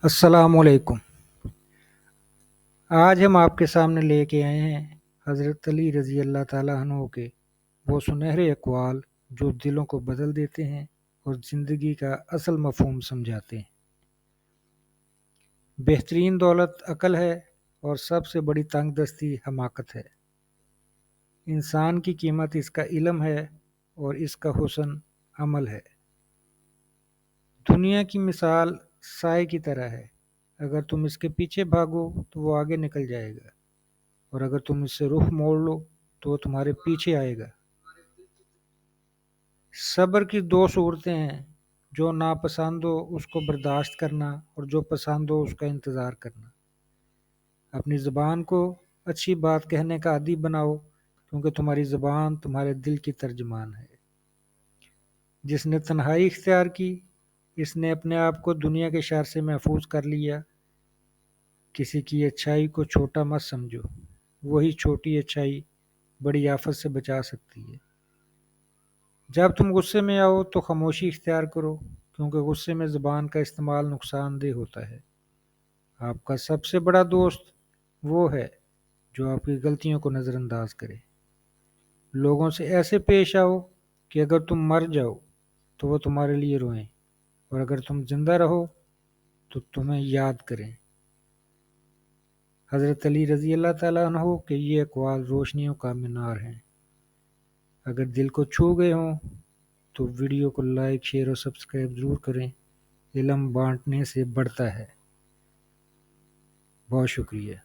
السلام علیکم۔ آج ہم آپ کے سامنے لے کے آئے ہیں حضرت علی رضی اللہ تعالیٰ عنہ کے وہ سنہرے اقوال جو دلوں کو بدل دیتے ہیں اور زندگی کا اصل مفہوم سمجھاتے ہیں۔ بہترین دولت عقل ہے اور سب سے بڑی تنگ دستی حماقت ہے۔ انسان کی قیمت اس کا علم ہے اور اس کا حسن عمل ہے۔ دنیا کی مثال سائے کی طرح ہے، اگر تم اس کے پیچھے بھاگو تو وہ آگے نکل جائے گا، اور اگر تم اس سے رخ موڑ لو تو وہ تمہارے پیچھے آئے گا۔ صبر کی دو صورتیں ہیں، جو ناپسند ہو اس کو برداشت کرنا اور جو پسند ہو اس کا انتظار کرنا۔ اپنی زبان کو اچھی بات کہنے کا عادی بناؤ، کیونکہ تمہاری زبان تمہارے دل کی ترجمان ہے۔ جس نے تنہائی اختیار کی، اس نے اپنے آپ کو دنیا کے شر سے محفوظ کر لیا۔ کسی کی اچھائی کو چھوٹا مت سمجھو، وہی چھوٹی اچھائی بڑی آفت سے بچا سکتی ہے۔ جب تم غصے میں آؤ تو خاموشی اختیار کرو، کیونکہ غصے میں زبان کا استعمال نقصان دہ ہوتا ہے۔ آپ کا سب سے بڑا دوست وہ ہے جو آپ کی غلطیوں کو نظر انداز کرے۔ لوگوں سے ایسے پیش آؤ کہ اگر تم مر جاؤ تو وہ تمہارے لیے روئیں، اور اگر تم زندہ رہو تو تمہیں یاد کریں۔ حضرت علی رضی اللہ تعالیٰ عنہ کے یہ اقوال روشنیوں کا مینار ہیں۔ اگر دل کو چھو گئے ہوں تو ویڈیو کو لائک، شیئر اور سبسکرائب ضرور کریں۔ علم بانٹنے سے بڑھتا ہے۔ بہت شکریہ۔